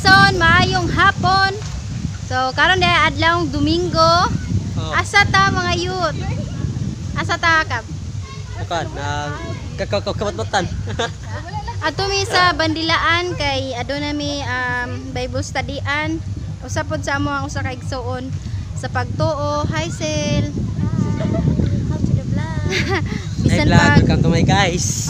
igsoon, maayong hapon. So karon dai adlawng Domingo. Asa ta mga youth? Asa ta kab? Bukan, kamat-matan. Ato mi sa Bandilaan kay aduna mi Bible studyan. Usa pod sa amo ang usa ka igsoon sa pagtuo. Hi Sel. Bisan pag welcome to my guys.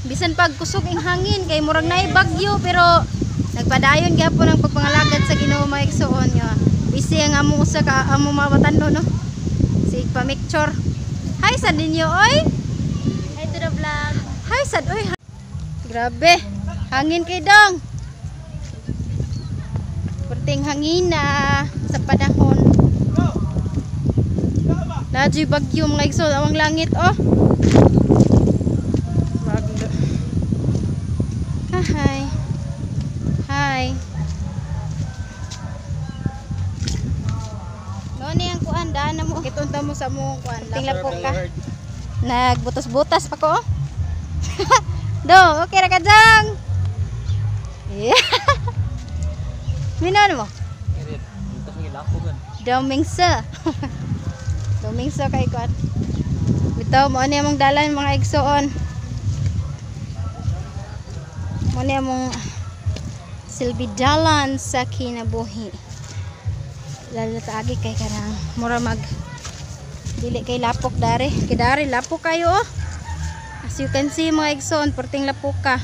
Bisan pag kusog ing hangin kay murag naay bagyo pero nagpadayon gyapon ang pagpangalagad sa Ginoo mga igsoon yo. Busy ang amo usa ka amo mabatan no. Si pamicture. Hi sad ninyo oy. Hi to the vlog. Hi sad oy. Grabe. Hangin kay dong. Perting hangin na sa panahon. Lajoy bagyo mga igsoon awang langit oh. Hi. Hi. No ni ang kuan daan mo kitunta mo sa mo kuan. Tingla po ka. Nagbutas-butas pa ko. Do, okay ra ka dang. Yeah. Minon mo. Domingsa. Domingsa kay kuan. Bitaw mo ani among dalan mga igsoon. Mo ni among silbidalan sa kinabuhi. Lalo taagi kay kanang mura mag dili kay lapok dari. Kay dari lapok kayo oh. As you can see mga igsoon, perting lapok ka.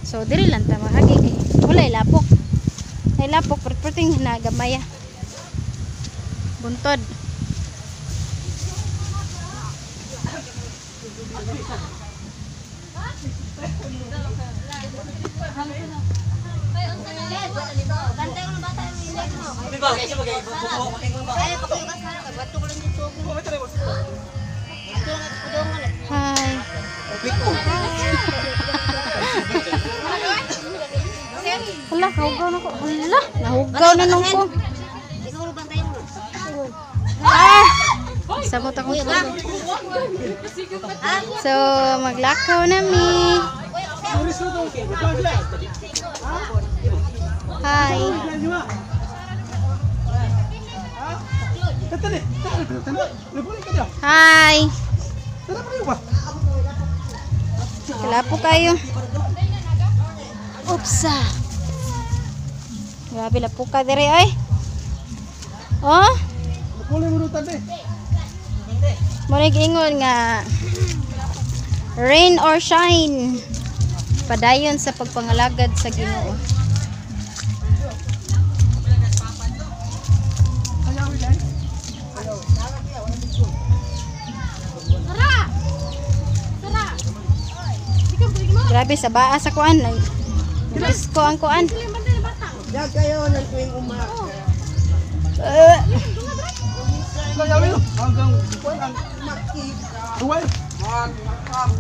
So diri lang ta mahagi kay walay lapok. Ay lapok perting nagamaya. Buntod. Hi. Hala, nahugaw na ko. Hala, nahugaw na nung ko. Samot akong tulog. So, maglakaw na mi. Hi. Hi. Kalapo kayo. Upsa. Grabe lapo ka dire ay. Oh? Muna giingon nga rain or shine. Padayon sa pagpangalagad sa Ginoo. Grabe sa baa sa kuan. Disco ang kuan. Diyan kayo ng tuwing umaga.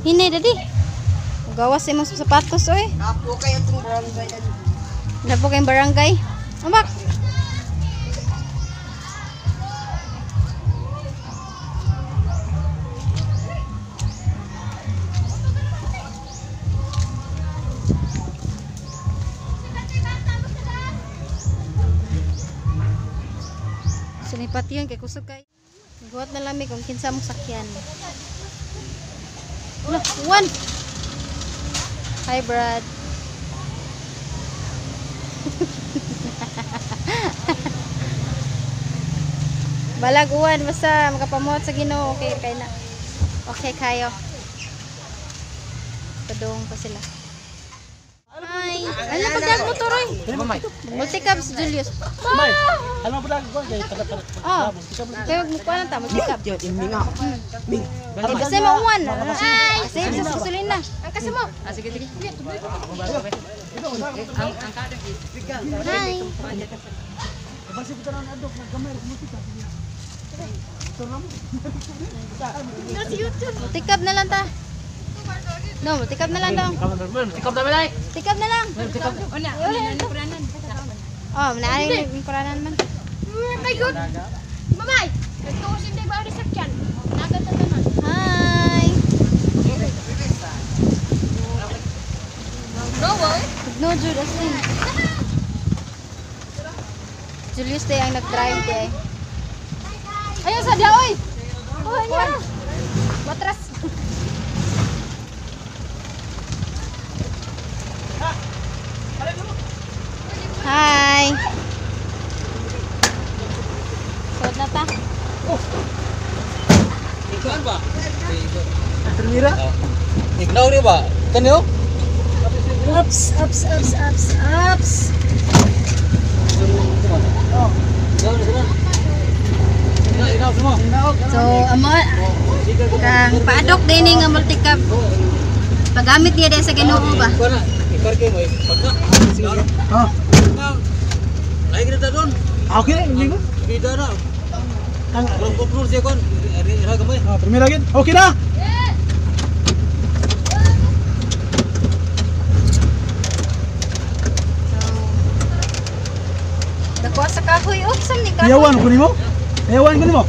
Hinay dadi. Gawas sa mga sapatos oy. Apo kayo itong barangay. Napo kayong barangay. Ambak. Sunipat yun kay kusog kay. Guwat na lamig kung kinsa mong sakyan. Ulo, uwan. Hi Brad. Balag uwan basta makapamuot sa Ginoo okay kay na. Okay kayo. Padung pa sila. Hi. Ano pagdag motor oy? Multicabs Julius. May. Ano ba dag ko kay taga-taga. Oh. Kaya mo kuan ta multicab. Yo, ini nga. Ming. Ay kasi mo uwan. Ay, save sa gasolina. Ang kasi mo. Sige sige. Ang kadang Hi. basi kita na adok na gamay mutika. Multicab na lang ta. No, multicab na lang daw. Tikap na balay. Tikab na lang. Tikap. Unya, ni kuranan. Oh, naari yung kuranan man. My God! Mamay! Nagtuusin na ba ang sakyan? Naganda naman. Hi! No, boy! No, Jude, asin. Julius day ang nag-drive day. Ayun sa dia, oy! Oh, niya! Matras! Hi! Suot na ta. Ikuan ba? Termira? Ignaw rin ba? Kanyo? Ups, ups, ups, ups, ups. Ignaw semua. So, amo kang paadok din nga multicab. Pagamit niya din sa Ginoo ba? Ikuan na. Ikarke mo eh. Pagka. Ah. Lagi kita doon. Okay, hindi ko. Bida na. Belum kopnur siya kon. Ira gamay. Termira lagi. Okay na. Nakuha sa kahoy. Oh, saan ni kahoy? Yawan ko nimo. Yawan ko nimo.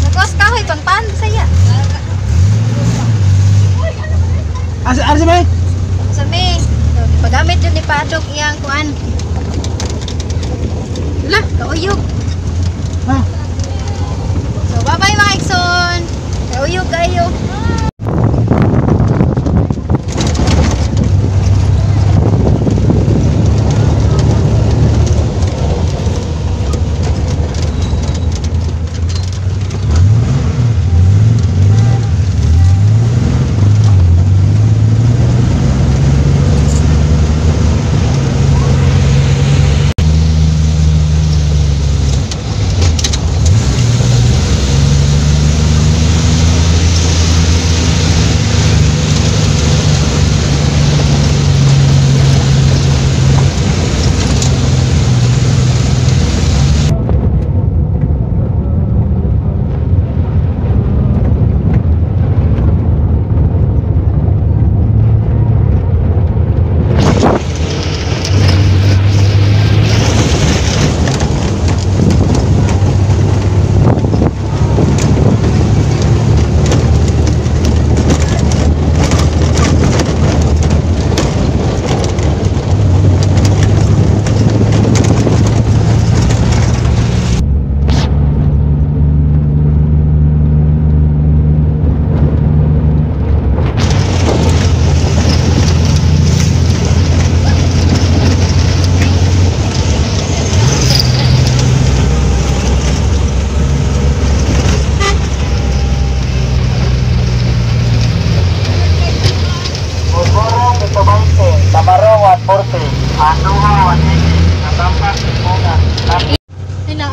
Nakuha sa kahoy. Pang saya. Asa si May? Sa me. Pagamit yun ni paadok iyang kuan. Wala, kauyog. Ha. So, bye-bye mga Ikson. Kauyog kayo.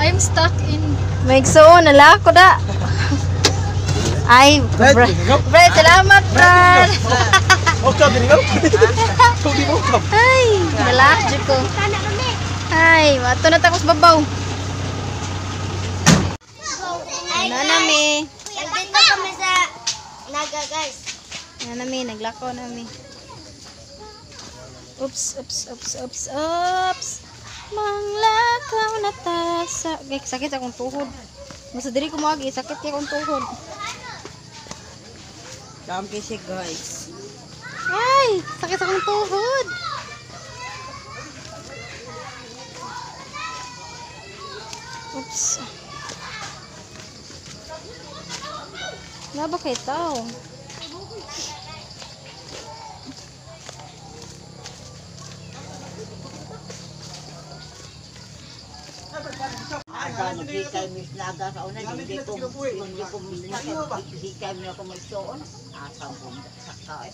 I'm stuck in... May igsoon, nala ko da. Ay, Brad, salamat, Brad. Okay, dili ko. Hindi mo ko. Ay, nala ko. Ay, wato na takos babaw. Nanami. Nandito kami sa Naga, guys. Nanami, naglako nami. Oops, oops, oops, oops, oops. Manglakaw na ta sa... Sakit akong tuhod. Masa diri ko magi, sakit kaya akong tuhod. Dampi si guys. Ay, sakit akong tuhod. Oops. Naba kay tao. Hikay mis naga sa una, hindi ko hikay mo ako magsoon. Asam po saka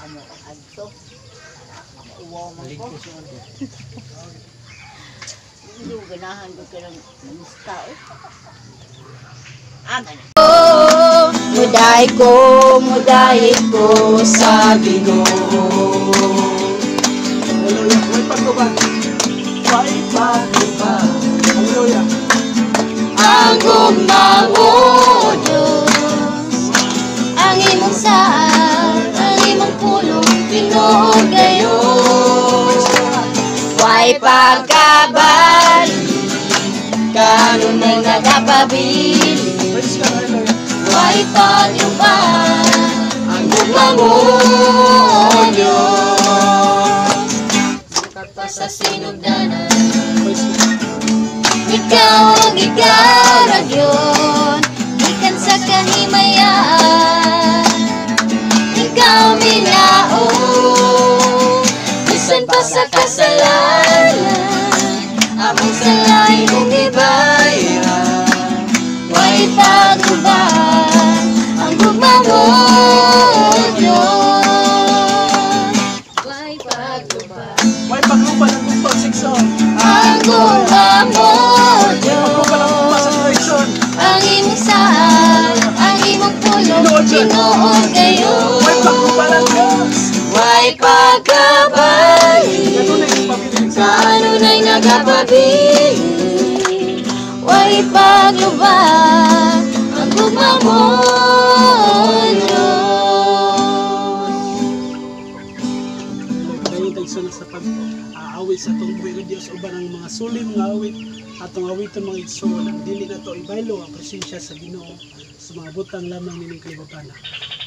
ano adto. Uwa mo ko. Hindi ko ganahan ko kailang mista eh. Agan. Muday ko sa Ginoo. May pagkuban. May pagkuban. Hallelujah. Ang gumao, Diyos, ang imong saan, ang imong pulong tinuod gayon. Way pagkabali, kanon ay nagapabili. Way tagyuban, ang gumao, Diyos. sa kasalanan, among salay mong ibayan. Way pagluban ang gugma mo, Diyos. Way pagluban May paglupan ang kong pagsiksyon. ang gugma mo, Paglupan ang kong pasasakson. ang imong saan, ang imong pulong, tinuod kayo. May paglupan ang Diyos. Way pagkabali, Ganun ay pabiling sa kanunay nagapabili. Way paglubag ang gugma mo, Diyos. Dayon tayo sunod sa pag-aawit sa itong buhay ng Diyos uban ang mga sulim nga awit atong awiton mga igsoon ang dili na to ibaylo ang presensya sa Ginoo sa mga butang lamang nining kalibutan.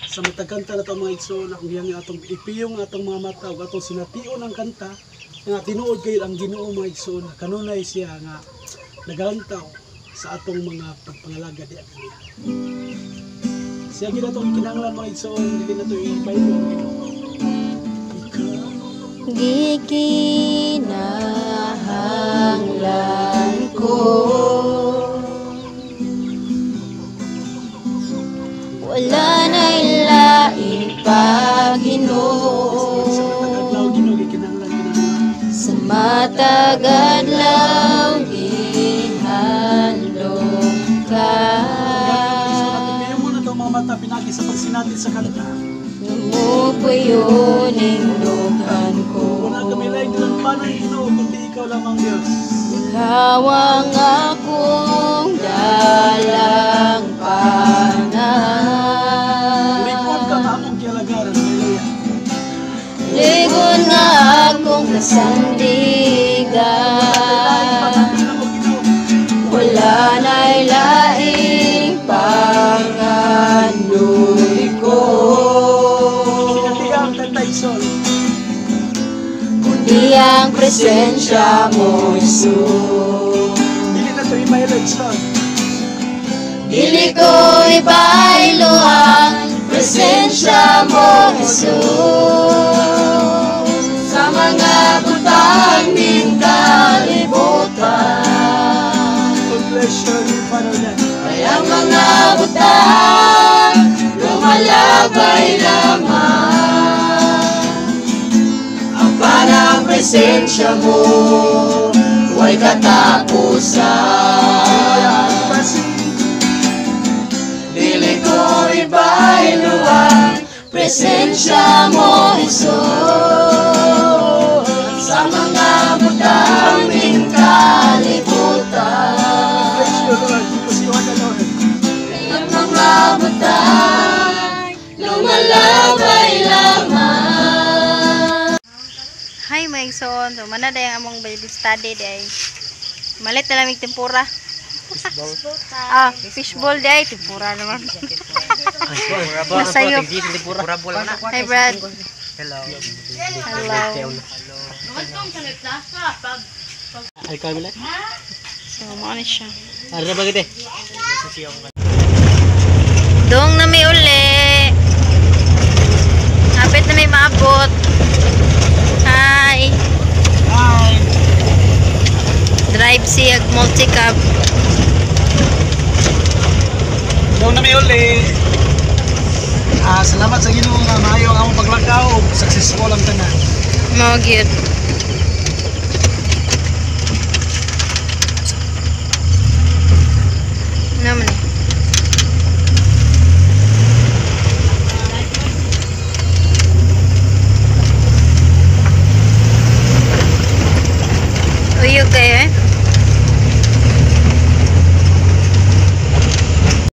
Sa matagkanta na to mga igsoon akong hiyang atong ipiyong atong mga mata ug atong sination ang kanta nga tinuod kayo ang Ginoo mga igsoon kanunay siya nga nagalantaw sa atong mga pagpangalaga di ato niya. Siya gid atong kinahanglan mga igsoon dili na to ibaylo ang Ginoo. Gikinahanglan ko, wala na'y laing Panginoon. Sa matagadlaw gihandong ka. Kaya mo na daw mga mata pinagi sa pagsinati sa kanta. Numupuyo ning lughan ko. Wala kami laing ng panay Ginoo kundi ikaw lamang Diyos. Ikaw ang akong dalang panahon. Likod ka na among kialagaran. Hallelujah. Ligon nga akong kasandigan. Wala na'y laing panganoy ko, Sinatiang kantayson. kundi ang presensya mo, Isus. Dili na to ibayloid son. Dili ko ibaylo ang presensya mo, Jesus. Sa mga butang ning kalibutan, God bless you, Father God. ay ang mga butang lumalabay lamang. Ang parang presensya mo, huwag katapusan. Dili ko ibaylo ang presensya mo, Jesus. Sa mga butang ning kalibutan, Bless you, Lord, because you are the Lord. ang mga butang lumalabay lamang. Hi, mga igsoon. So, mana day ang among Bible study day. Malit na lamig tempura. Fishball day. Tempura naman. Masayop. Hi, Brad. Hello. Hello. Ay, kami lang. So, maano siya. Ano na ba gite? Dong na may uli. Hapit na may maabot. Hi. Hi. Drive si multi-cab. Doon na may uli. Salamat sa Ginoo nga maayo ang among paglakaw ug successful ang tanan. Mga cute.